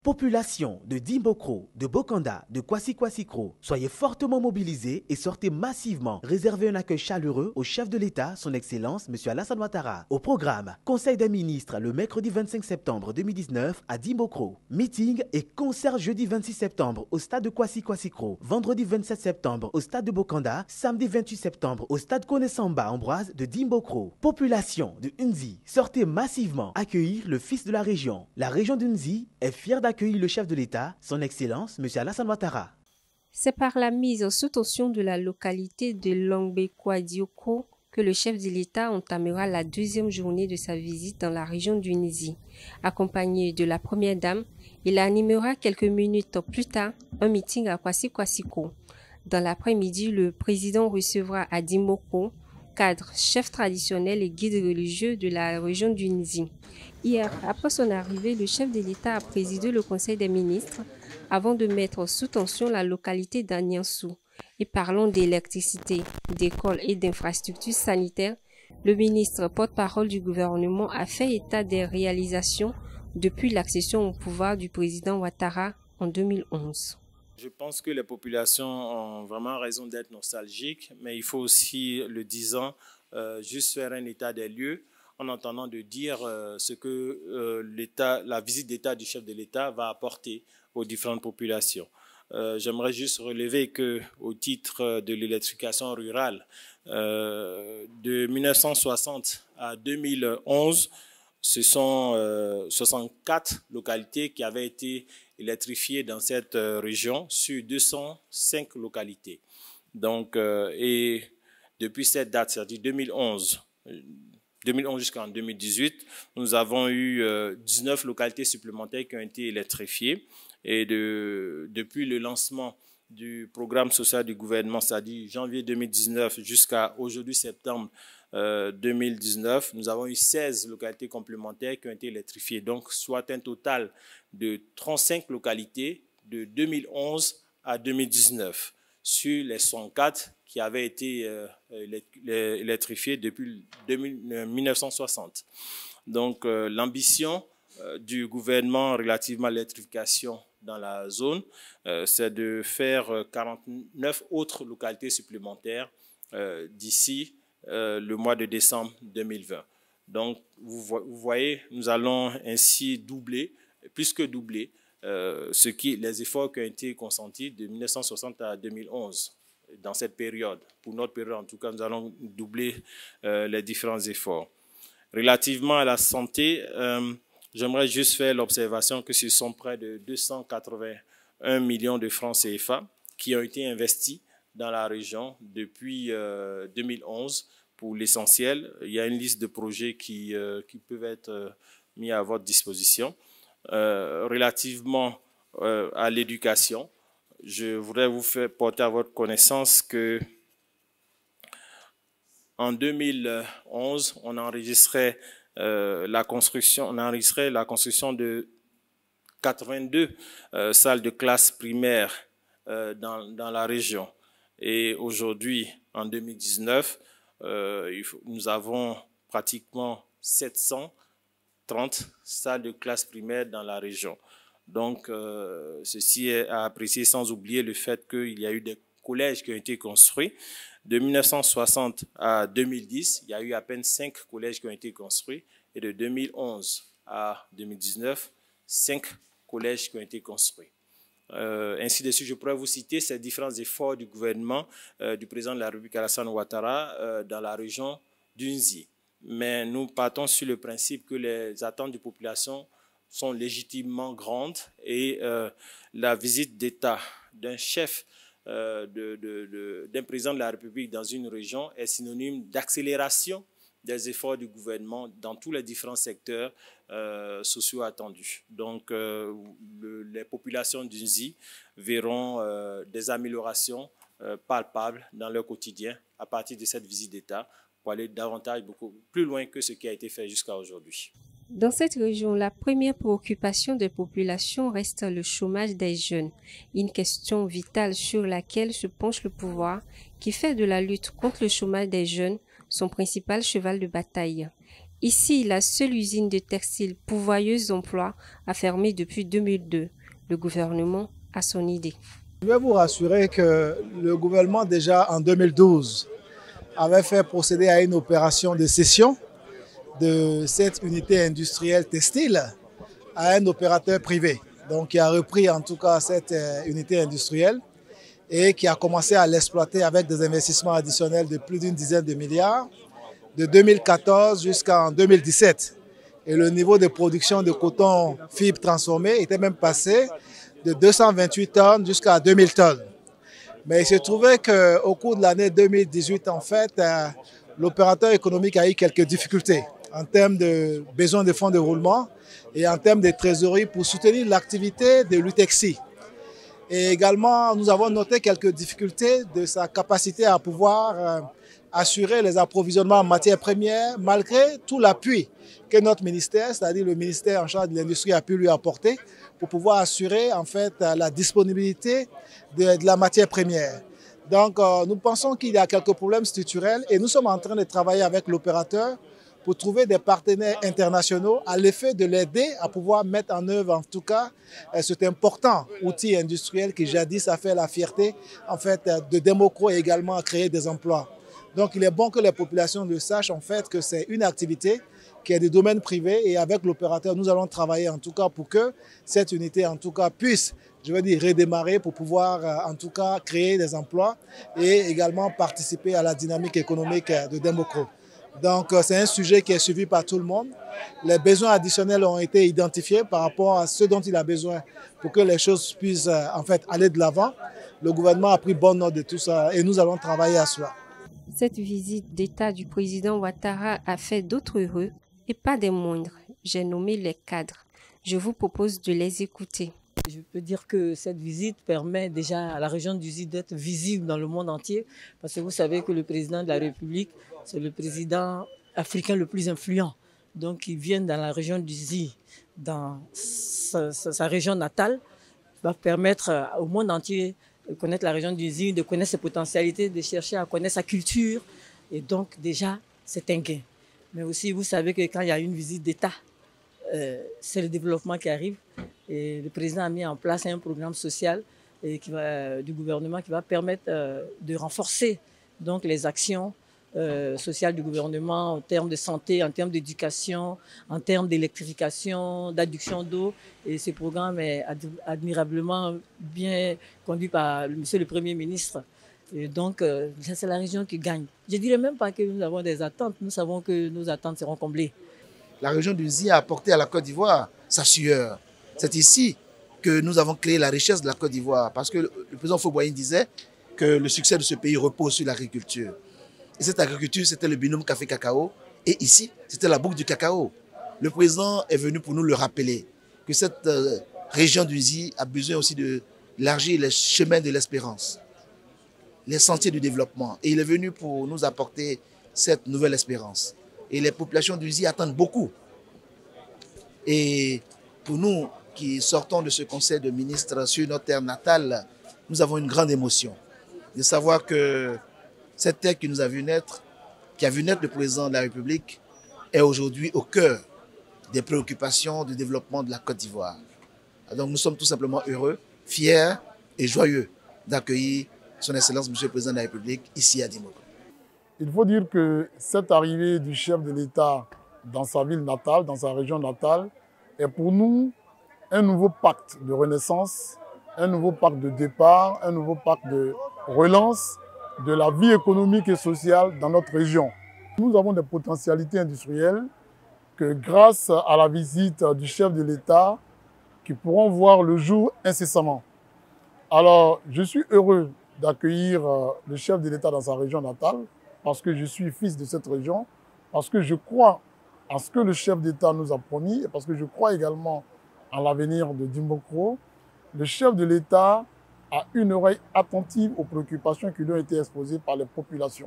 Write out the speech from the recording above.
Population de Dimbokro, de Bokanda, de Kwasi-Kwasi-Kro, soyez fortement mobilisés et sortez massivement. Réservez un accueil chaleureux au chef de l'État, son Excellence, M. Alassane Ouattara. Au programme, Conseil des ministres le mercredi 25 septembre 2019 à Dimbokro. Meeting et concert jeudi 26 septembre au stade de Kwasi-Kwasi-Kro. Vendredi 27 septembre au stade de Bokanda. Samedi 28 septembre au stade Konesamba Ambroise de Dimbokro. Population de Nzi, sortez massivement accueillir le fils de la région. La région de Nzi est fière d'accueillir le chef de l'État, son Excellence, M. Alassane Ouattara. C'est par la mise sous tension de la localité de Longbekwa-Dioko que le chef de l'État entamera la deuxième journée de sa visite dans la région du Nzi. Accompagné de la première dame, il animera quelques minutes plus tard un meeting à Kwasi-Kwasi-Kro. Dans l'après-midi, le président recevra à Dimbokro, cadre, chef traditionnel et guide religieux de la région du Nzi. Hier, après son arrivée, le chef de l'État a présidé le Conseil des ministres avant de mettre sous tension la localité d'Aniansou. Et parlons d'électricité, d'écoles et d'infrastructures sanitaires, le ministre porte-parole du gouvernement a fait état des réalisations depuis l'accession au pouvoir du président Ouattara en 2011. Je pense que les populations ont vraiment raison d'être nostalgiques, mais il faut aussi, le disant, juste faire un état des lieux en entendant de dire ce que la visite d'État du chef de l'État va apporter aux différentes populations. J'aimerais juste relever qu'au titre de l'électrification rurale, de 1960 à 2011, ce sont 64 localités qui avaient été électrifiées dans cette région sur 205 localités. Donc, et depuis cette date, c'est-à-dire 2011 jusqu'en 2018, nous avons eu 19 localités supplémentaires qui ont été électrifiées. Et depuis le lancement du programme social du gouvernement, c'est-à-dire janvier 2019 jusqu'à aujourd'hui, septembre 2019, nous avons eu 16 localités complémentaires qui ont été électrifiées. Donc, soit un total de 35 localités de 2011 à 2019 sur les 104 qui avaient été électrifiées depuis 1960. Donc, l'ambition du gouvernement relativement à l'électrification dans la zone, c'est de faire 49 autres localités supplémentaires d'ici le mois de décembre 2020. Donc, vous voyez, nous allons ainsi doubler, plus que doubler, les efforts qui ont été consentis de 1960 à 2011 dans cette période. Pour notre période, en tout cas, nous allons doubler les différents efforts. Relativement à la santé, j'aimerais juste faire l'observation que ce sont près de 281 millions de francs CFA qui ont été investis dans la région depuis 2011. Pour l'essentiel, il y a une liste de projets qui peuvent être mis à votre disposition. Relativement à l'éducation, je voudrais vous faire porter à votre connaissance que en 2011, on enregistrait la construction de 82 salles de classe primaires dans la région. Et aujourd'hui, en 2019, nous avons pratiquement 730 salles de classe primaire dans la région. Donc, ceci est à apprécier sans oublier le fait qu'il y a eu des collèges qui ont été construits. De 1960 à 2010, il y a eu à peine 5 collèges qui ont été construits. Et de 2011 à 2019, 5 collèges qui ont été construits. Ainsi de suite, je pourrais vous citer ces différents efforts du gouvernement du président de la République Alassane Ouattara dans la région du Nzi. Mais nous partons sur le principe que les attentes de population sont légitimement grandes et la visite d'État d'un chef d'un président de la République dans une région est synonyme d'accélération des efforts du gouvernement dans tous les différents secteurs sociaux attendus. Donc, les populations du Nzi verront des améliorations palpables dans leur quotidien à partir de cette visite d'État pour aller davantage, beaucoup plus loin que ce qui a été fait jusqu'à aujourd'hui. Dans cette région, la première préoccupation des populations reste le chômage des jeunes, une question vitale sur laquelle se penche le pouvoir qui fait de la lutte contre le chômage des jeunes son principal cheval de bataille. Ici, la seule usine de textile pourvoyeuse d'emplois a fermé depuis 2002. le gouvernement a son idée. Je vais vous rassurer que le gouvernement, déjà en 2012, avait fait procéder à une opération de cession de cette unité industrielle textile à un opérateur privé. Donc, qui a repris en tout cas cette unité industrielle et qui a commencé à l'exploiter avec des investissements additionnels de plus d'une dizaine de milliards de 2014 jusqu'en 2017. Et le niveau de production de coton fibre transformé était même passé de 228 tonnes jusqu'à 2000 tonnes. Mais il se trouvait qu'au cours de l'année 2018, en fait, l'opérateur économique a eu quelques difficultés en termes de besoin de fonds de roulement et en termes de trésorerie pour soutenir l'activité de l'UTEXI. Et également, nous avons noté quelques difficultés de sa capacité à pouvoir assurer les approvisionnements en matières premières malgré tout l'appui que notre ministère, c'est-à-dire le ministère en charge de l'industrie, a pu lui apporter pour pouvoir assurer en fait la disponibilité de la matière première. Donc nous pensons qu'il y a quelques problèmes structurels et nous sommes en train de travailler avec l'opérateur pour trouver des partenaires internationaux à l'effet de l'aider à pouvoir mettre en œuvre en tout cas cet important outil industriel qui jadis a fait la fierté en fait de Democro et également a créé des emplois. Donc il est bon que les populations le sachent en fait que c'est une activité qui est du domaine privé et avec l'opérateur nous allons travailler en tout cas pour que cette unité en tout cas puisse, je veux dire, redémarrer pour pouvoir en tout cas créer des emplois et également participer à la dynamique économique de Democro. Donc c'est un sujet qui est suivi par tout le monde. Les besoins additionnels ont été identifiés par rapport à ce dont il a besoin pour que les choses puissent en fait aller de l'avant. Le gouvernement a pris bonne note de tout ça et nous allons travailler à cela. Cette visite d'État du président Ouattara a fait d'autres heureux et pas des moindres. J'ai nommé les cadres. Je vous propose de les écouter. Je peux dire que cette visite permet déjà à la région d'Uzi d'être visible dans le monde entier parce que vous savez que le président de la République, c'est le président africain le plus influent. Donc, il vient dans la région d'Uzi, dans sa région natale, va permettre au monde entier de connaître la région d'Uzi, de connaître ses potentialités, de chercher à connaître sa culture. Et donc, déjà, c'est un gain. Mais aussi, vous savez que quand il y a une visite d'État, c'est le développement qui arrive. Et le président a mis en place un programme social du gouvernement qui va permettre de renforcer donc, les actions sociales du gouvernement en termes de santé, en termes d'éducation, en termes d'électrification, d'adduction d'eau. Et ce programme est admirablement bien conduit par monsieur le Premier ministre. Et donc, c'est la région qui gagne. Je ne dirais même pas que nous avons des attentes. Nous savons que nos attentes seront comblées. La région d'Uzi a apporté à la Côte d'Ivoire sa sueur. C'est ici que nous avons créé la richesse de la Côte d'Ivoire parce que le président Houphouët-Boigny disait que le succès de ce pays repose sur l'agriculture. Et cette agriculture, c'était le binôme café-cacao. Et ici, c'était la boucle du cacao. Le président est venu pour nous le rappeler que cette région d'Uzi a besoin aussi d'élargir les chemins de l'espérance, les sentiers du développement. Et il est venu pour nous apporter cette nouvelle espérance. Et les populations d'Uzi attendent beaucoup. Et pour nous qui sortons de ce conseil de ministres sur notre terre natale, nous avons une grande émotion de savoir que cette terre qui nous a vu naître, qui a vu naître le président de la République, est aujourd'hui au cœur des préoccupations du développement de la Côte d'Ivoire. Donc nous sommes tout simplement heureux, fiers et joyeux d'accueillir son Excellence, Monsieur le Président de la République, ici à Dimoko. Il faut dire que cette arrivée du chef de l'État dans sa ville natale, dans sa région natale, est pour nous un nouveau pacte de renaissance, un nouveau pacte de départ, un nouveau pacte de relance de la vie économique et sociale dans notre région. Nous avons des potentialités industrielles que grâce à la visite du chef de l'État, qui pourront voir le jour incessamment. Alors, je suis heureux d'accueillir le chef de l'État dans sa région natale, parce que je suis fils de cette région, parce que je crois à ce que le chef d'État nous a promis, et parce que je crois également à l'avenir de Dimokro. Le chef de l'État a une oreille attentive aux préoccupations qui lui ont été exposées par les populations.